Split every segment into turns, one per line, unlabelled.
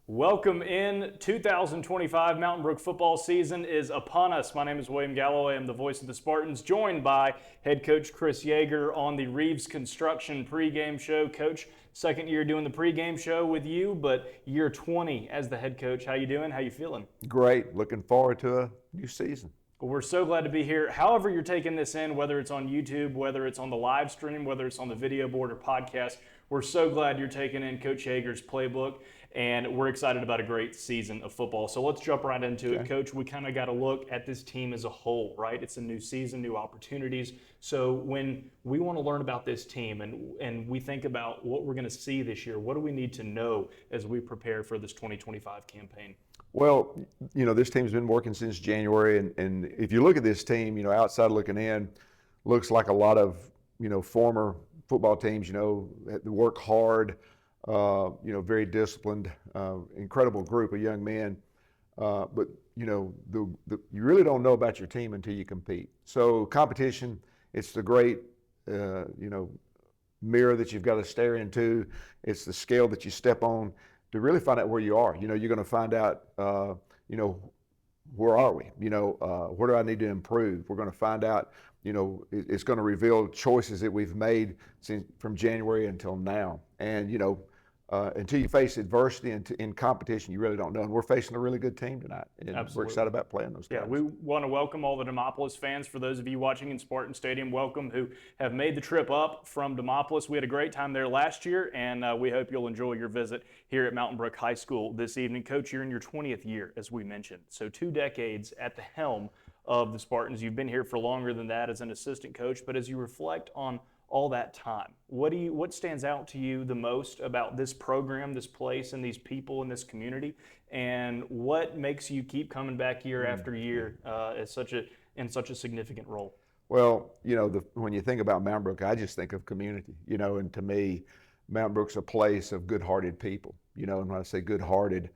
Welcome in. 2025 Mountain Brook football season is upon us. My name is William Galloway. I'm the voice of the Spartans, joined by head coach Chris Yeager on the Reeves Construction pregame show. Coach, second year doing the pregame show with you, but year 20 as the head coach. How you doing? How you feeling?
Great. Looking forward to a new season.
Well, we're so glad to be here. However you're taking this in, whether it's on YouTube, whether it's on the live stream, whether it's on the video board or podcast, we're so glad you're taking in Coach Yeager's playbook, and we're excited about a great season of football. So let's jump right into it, Coach. We kind of got to look at this team as a whole, right? It's a new season, new opportunities. So when we want to learn about this team and we think about what we're going to see this year, what do we need to know as we prepare for this 2025 campaign?
Well, this team's been working since January, and if you look at this team, outside looking in, looks like a lot of, former football teams, that work hard, very disciplined, incredible group of young men. But, you really don't know about your team until you compete. So competition, it's the great, mirror that you've got to stare into. It's the scale that you step on to really find out where you are. You're going to find out, where are we? Where do I need to improve? We're going to find out, it's going to reveal choices that we've made from January until now. And, until you face adversity in competition, you really don't know. And we're facing a really good team tonight. And
Absolutely.
We're excited about playing those guys.
Yeah, we want to welcome all the Demopolis fans. For those of you watching in Spartan Stadium, welcome, who have made the trip up from Demopolis. We had a great time there last year, and we hope you'll enjoy your visit here at Mountain Brook High School this evening. Coach, you're in your 20th year, as we mentioned. So 2 decades at the helm of the Spartans. You've been here for longer than that as an assistant coach, but as you reflect on all that time, what stands out to you the most about this program, this place, and these people in this community, and what makes you keep coming back year after year in such a significant role?
Well, when you think about Mountain Brook, I just think of community, and to me, Mountain Brook's a place of good-hearted people, and when I say good-hearted,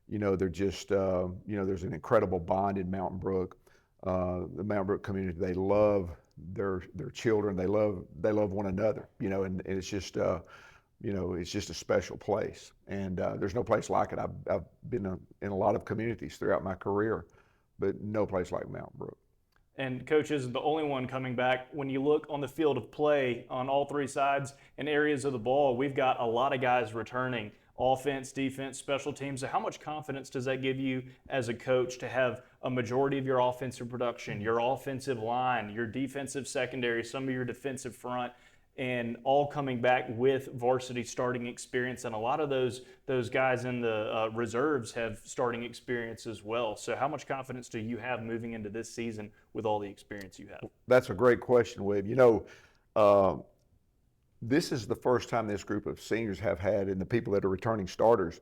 they're just, there's an incredible bond in Mountain Brook. The Mountain Brook community, they love their children, they love one another, and it's just, it's just a special place. And there's no place like it. I've been in a lot of communities throughout my career, but no place like Mountain Brook.
And Coach isn't the only one coming back. When you look on the field of play on all 3 sides and areas of the ball, we've got a lot of guys returning. Offense, defense, special teams. So how much confidence does that give you as a coach to have a majority of your offensive production, your offensive line, your defensive secondary, some of your defensive front, and all coming back with varsity starting experience? And a lot of those guys in the reserves have starting experience as well. So how much confidence do you have moving into this season with all the experience you have?
That's a great question, Wade. This is the first time this group of seniors have had, and the people that are returning starters,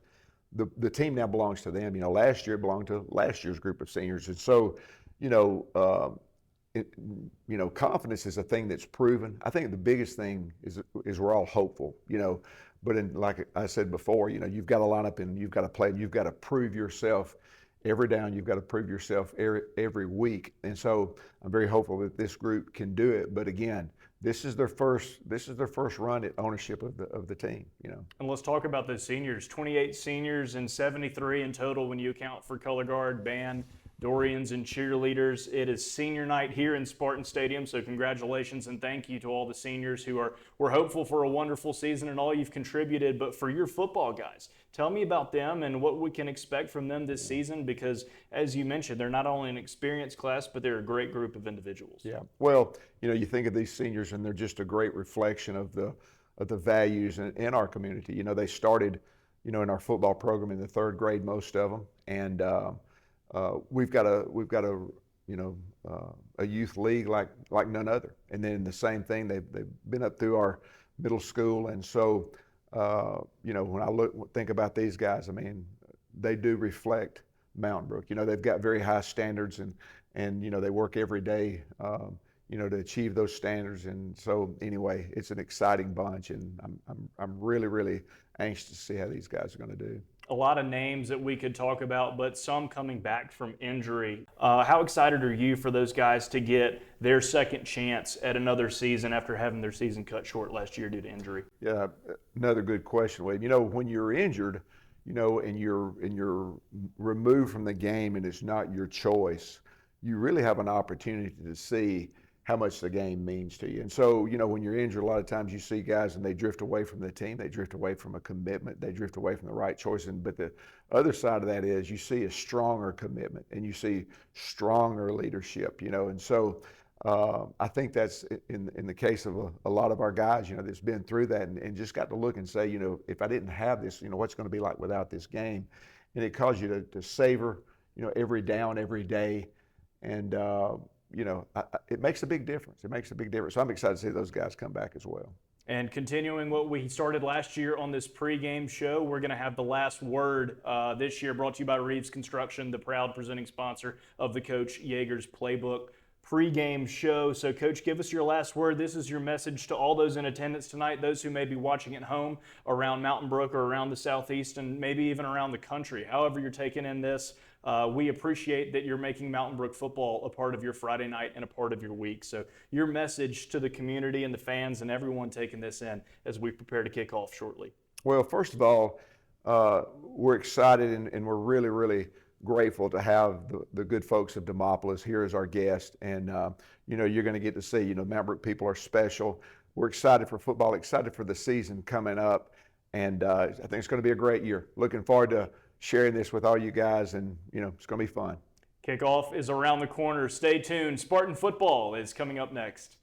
the team now belongs to them. Last year it belonged to last year's group of seniors. And so, confidence is a thing that's proven. I think the biggest thing is we're all hopeful, but like I said before, you've got to line up and you've got to play, and you've got to prove yourself every down. You've got to prove yourself every week. And so I'm very hopeful that this group can do it. But again, this is their first run at ownership of the team,
And let's talk about those seniors. 28 seniors and 73 in total when you account for color guard, band, Dorians, and cheerleaders. It is senior night here in Spartan Stadium, so congratulations and thank you to all the seniors who we're hopeful for a wonderful season and all you've contributed. But for your football guys, tell me about them and what we can expect from them this season, because as you mentioned, they're not only an experienced class, but they're a great group of individuals.
Yeah. Well, you think of these seniors and they're just a great reflection of the values in our community. They started, in our football program in the 3rd grade, most of them, and we've got a youth league like none other. And then the same thing, they've been up through our middle school. And so, when I think about these guys, I mean, they do reflect Mountain Brook. They've got very high standards, and they work every day, to achieve those standards. And so anyway, it's an exciting bunch, and I'm really, really anxious to see how these guys are going to do.
A lot of names that we could talk about, but some coming back from injury. How excited are you for those guys to get their second chance at another season after having their season cut short last year due to injury?
Yeah, another good question, Wade. When you're injured, and you're removed from the game and it's not your choice, you really have an opportunity to see how much the game means to you. And so, when you're injured, a lot of times you see guys and they drift away from the team, they drift away from a commitment, they drift away from the right choice. But the other side of that is you see a stronger commitment and you see stronger leadership, And so I think that's in the case of a lot of our guys, that's been through that and just got to look and say, if I didn't have this, what's going to be like without this game? And it caused you to savor, every down, every day. And, it makes a big difference. It makes a big difference. So I'm excited to see those guys come back as well.
And continuing what we started last year on this pregame show, we're going to have the last word this year, brought to you by Reeves Construction, the proud presenting sponsor of the Coach Yeager's Playbook pregame show. So, Coach, give us your last word. This is your message to all those in attendance tonight, those who may be watching at home around Mountain Brook or around the Southeast and maybe even around the country. However you're taking in this, we appreciate that you're making Mountain Brook football a part of your Friday night and a part of your week. So your message to the community and the fans and everyone taking this in as we prepare to kick off shortly.
Well, first of all, we're excited and we're really, really grateful to have the good folks of Demopolis here as our guest. And, you're going to get to see, Mountain Brook people are special. We're excited for football, excited for the season coming up. And I think it's going to be a great year. Looking forward to sharing this with all you guys, and it's going to be fun.
Kickoff is around the corner. Stay tuned. Spartan football is coming up next.